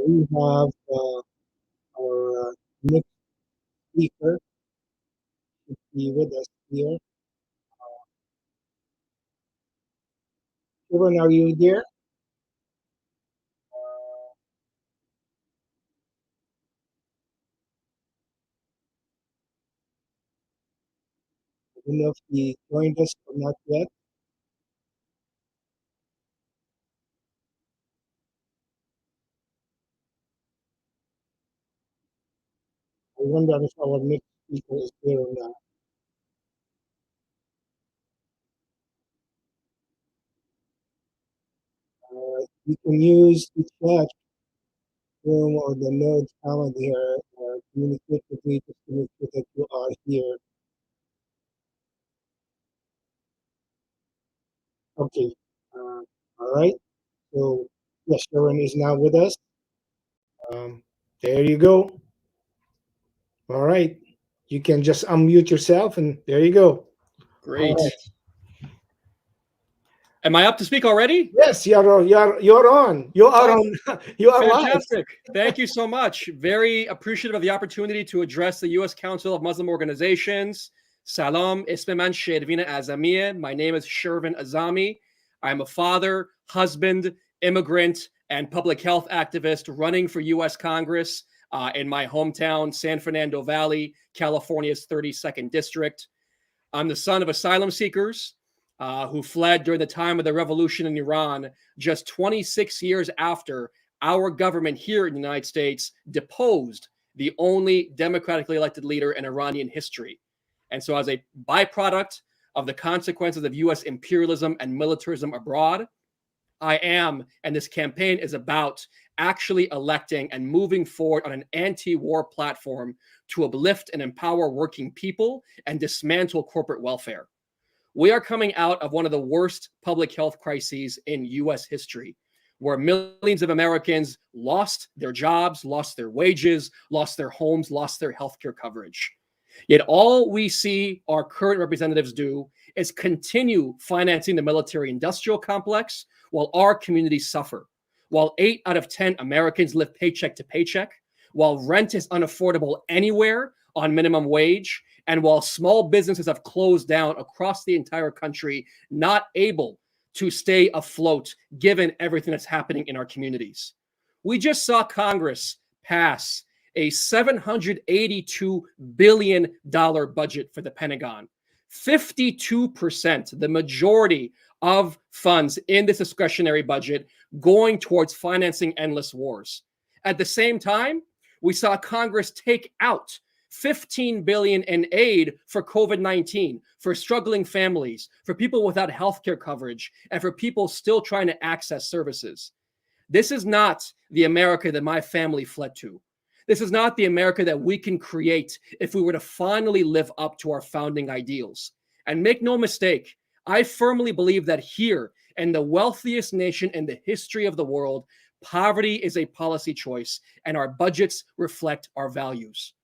we have our next speaker should be with us here. Kevin, are you there? I don't know if he joined us or not yet. I wonder if our next speaker is there or not. You can use the chat room or the node comment here, communicate with me just to make sure that you are here. Okay. All right. So, yes, Sharon is now with us. There you go. All right. You can just unmute yourself and there you go. All Great. right. Am I up to speak already? Yes, you're on. You are on. You are live. Fantastic. Thank you so much. Very appreciative of the opportunity to address the U.S. Council of Muslim Organizations. Salam, isme man Shervin Azamiye. My name is Shervin Azami. I'm a father, husband, immigrant, and public health activist running for U.S. Congress in my hometown, San Fernando Valley, California's 32nd district. I'm the son of asylum seekers who fled during the time of the revolution in Iran, just 26 years after our government here in the United States deposed the only democratically elected leader in Iranian history. And so, as a byproduct of the consequences of US imperialism and militarism abroad, I am, and this campaign is about actually electing and moving forward on an anti-war platform to uplift and empower working people and dismantle corporate welfare. We are coming out of one of the worst public health crises in US history, where millions of Americans lost their jobs, lost their wages, lost their homes, lost their healthcare coverage. Yet all we see our current representatives do is continue financing the military industrial complex while our communities suffer. While 8 out of 10 Americans live paycheck to paycheck, while rent is unaffordable anywhere on minimum wage, and while small businesses have closed down across the entire country, not able to stay afloat given everything that's happening in our communities. We just saw Congress pass a $782 billion budget for the Pentagon. 52%, the majority of funds in this discretionary budget going towards financing endless wars. At the same time, we saw Congress take out $15 billion in aid for COVID-19, for struggling families, for people without healthcare coverage, and for people still trying to access services. This is not the America that my family fled to. This is not the America that we can create if we were to finally live up to our founding ideals. And make no mistake, I firmly believe that here, in the wealthiest nation in the history of the world, poverty is a policy choice, and our budgets reflect our values.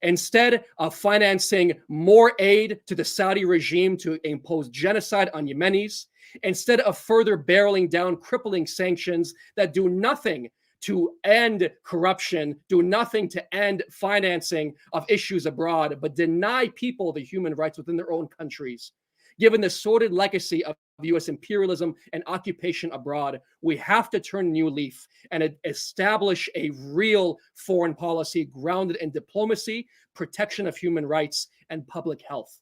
Instead of financing more aid to the Saudi regime to impose genocide on Yemenis, instead of further barreling down crippling sanctions that do nothing to end corruption, do nothing to end financing of issues abroad, but deny people the human rights within their own countries. Given the sordid legacy of US imperialism and occupation abroad, we have to turn a new leaf and establish a real foreign policy grounded in diplomacy, protection of human rights, and public health.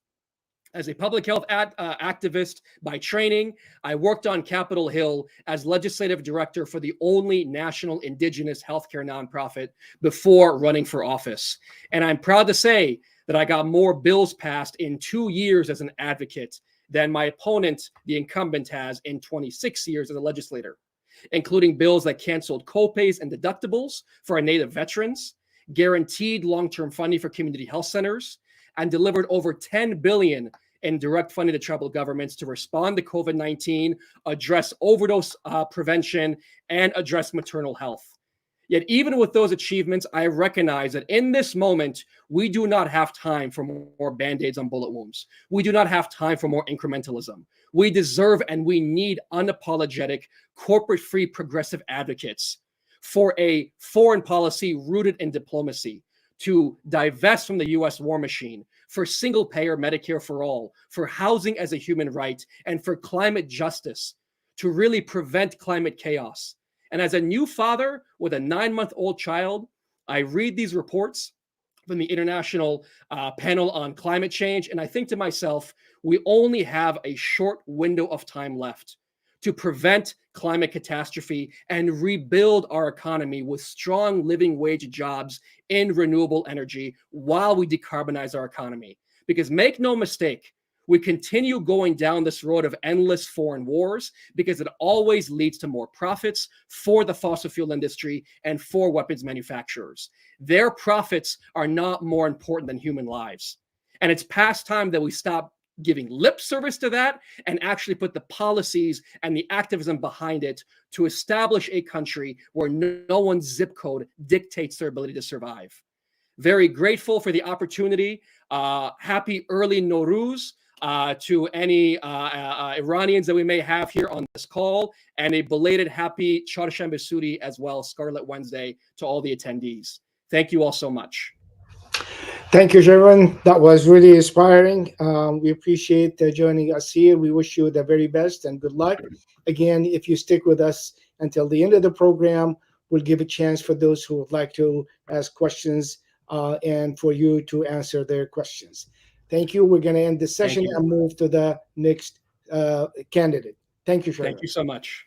As a public health activist by training, I worked on Capitol Hill as legislative director for the only national indigenous healthcare nonprofit before running for office. And I'm proud to say that I got more bills passed in 2 years as an advocate than my opponent, the incumbent, has in 26 years as a legislator, including bills that canceled copays and deductibles for our Native veterans, guaranteed long-term funding for community health centers, and delivered over $10 billion in direct funding to tribal governments to respond to COVID-19, address overdose prevention, and address maternal health. Yet even with those achievements, I recognize that in this moment, we do not have time for more Band-Aids on bullet wounds. We do not have time for more incrementalism. We deserve and we need unapologetic, corporate-free progressive advocates for a foreign policy rooted in diplomacy, to divest from the US war machine, for single payer Medicare for all, for housing as a human right, and for climate justice, to really prevent climate chaos. And as a new father with a 9-month-old child, I read these reports from the International Panel on Climate Change, and I think to myself, we only have a short window of time left to prevent climate catastrophe and rebuild our economy with strong living wage jobs in renewable energy while we decarbonize our economy. Because make no mistake, we continue going down this road of endless foreign wars because it always leads to more profits for the fossil fuel industry and for weapons manufacturers. Their profits are not more important than human lives. And it's past time that we stop giving lip service to that and actually put the policies and the activism behind it to establish a country where no one's zip code dictates their ability to survive. Very grateful for the opportunity. Happy early Nowruz to any Iranians that we may have here on this call, and a belated happy Charshambe Suri as well, Scarlet Wednesday, to all the attendees. Thank you all so much. Thank you, Shervin. That was really inspiring. We appreciate joining us here. We wish you the very best and good luck. Again, if you stick with us until the end of the program, we'll give a chance for those who would like to ask questions and for you to answer their questions. Thank you. We're going to end this session and move to the next candidate. Thank you, Shervin. Thank you so much.